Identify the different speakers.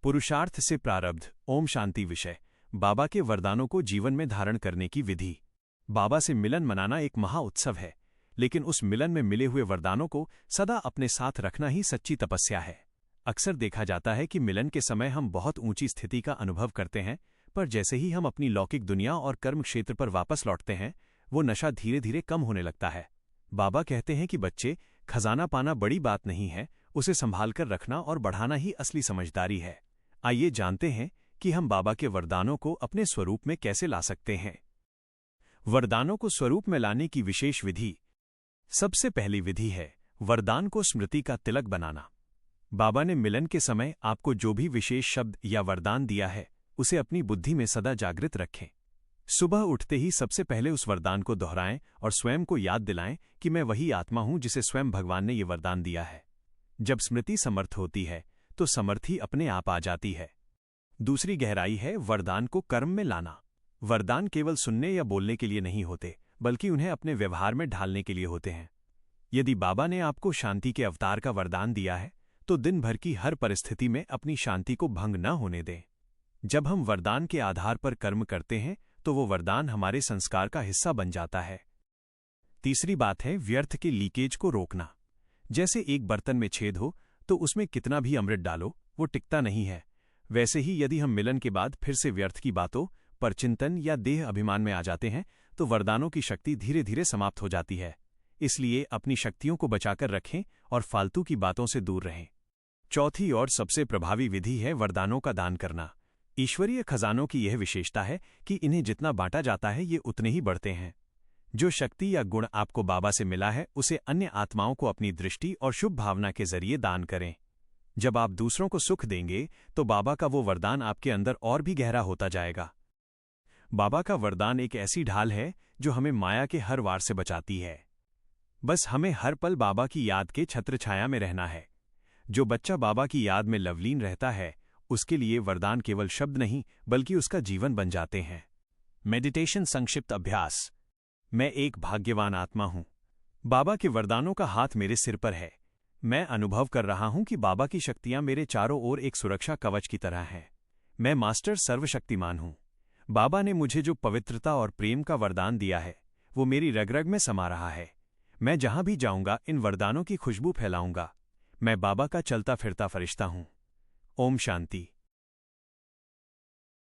Speaker 1: पुरुषार्थ से प्रारब्ध। ओम शांति विषय। बाबा के वरदानों को जीवन में धारण करने की विधि। बाबा से मिलन मनाना एक महा उत्सव है, लेकिन उस मिलन में मिले हुए वरदानों को सदा अपने साथ रखना ही सच्ची तपस्या है। अक्सर देखा जाता है कि मिलन के समय हम बहुत ऊंची स्थिति का अनुभव करते हैं, पर जैसे ही हम अपनी लौकिक दुनिया और कर्म क्षेत्र पर वापस लौटते हैं, वो नशा धीरे धीरे कम होने लगता है। बाबा कहते हैं कि बच्चे, खजाना पाना बड़ी बात नहीं है, उसे संभाल कर रखना और बढ़ाना ही असली समझदारी है। आइए जानते हैं कि हम बाबा के वरदानों को अपने स्वरूप में कैसे ला सकते हैं। वरदानों को स्वरूप में लाने की विशेष विधि। सबसे पहली विधि है वरदान को स्मृति का तिलक बनाना। बाबा ने मिलन के समय आपको जो भी विशेष शब्द या वरदान दिया है, उसे अपनी बुद्धि में सदा जागृत रखें। सुबह उठते ही सबसे पहले उस वरदान को दोहराएं और स्वयं को याद दिलाएं कि मैं वही आत्मा हूं जिसे स्वयं भगवान ने ये वरदान दिया है। जब स्मृति समर्थ होती है तो समर्थी अपने आप आ जाती है। दूसरी गहराई है वरदान को कर्म में लाना। वरदान केवल सुनने या बोलने के लिए नहीं होते, बल्कि उन्हें अपने व्यवहार में ढालने के लिए होते हैं। यदि बाबा ने आपको शांति के अवतार का वरदान दिया है, तो दिन भर की हर परिस्थिति में अपनी शांति को भंग न होने दें। जब हम वरदान के आधार पर कर्म करते हैं, तो वो वरदान हमारे संस्कार का हिस्सा बन जाता है। तीसरी बात है व्यर्थ के लीकेज को रोकना। जैसे एक बर्तन में छेद हो तो उसमें कितना भी अमृत डालो, वो टिकता नहीं है। वैसे ही यदि हम मिलन के बाद फिर से व्यर्थ की बातों पर चिंतन या देह अभिमान में आ जाते हैं, तो वरदानों की शक्ति धीरे धीरे समाप्त हो जाती है। इसलिए अपनी शक्तियों को बचाकर रखें और फालतू की बातों से दूर रहें। चौथी और सबसे प्रभावी विधि है वरदानों का दान करना। ईश्वरीय खजानों की यह विशेषता है कि इन्हें जितना बांटा जाता है, ये उतने ही बढ़ते हैं। जो शक्ति या गुण आपको बाबा से मिला है, उसे अन्य आत्माओं को अपनी दृष्टि और शुभ भावना के जरिए दान करें। जब आप दूसरों को सुख देंगे, तो बाबा का वो वरदान आपके अंदर और भी गहरा होता जाएगा। बाबा का वरदान एक ऐसी ढाल है जो हमें माया के हर वार से बचाती है। बस हमें हर पल बाबा की याद के छत्रछाया में रहना है। जो बच्चा बाबा की याद में लवलीन रहता है, उसके लिए वरदान केवल शब्द नहीं, बल्कि उसका जीवन बन जाते हैं। मेडिटेशन संक्षिप्त अभ्यास। मैं एक भाग्यवान आत्मा हूं। बाबा के वरदानों का हाथ मेरे सिर पर है। मैं अनुभव कर रहा हूं कि बाबा की शक्तियां मेरे चारों ओर एक सुरक्षा कवच की तरह हैं। मैं मास्टर सर्वशक्तिमान हूं। बाबा ने मुझे जो पवित्रता और प्रेम का वरदान दिया है, वो मेरी रग रग में समा रहा है। मैं जहां भी जाऊंगा, इन वरदानों की खुशबू फैलाऊंगा। मैं बाबा का चलता फिरता फरिश्ता हूं। ओम शांति।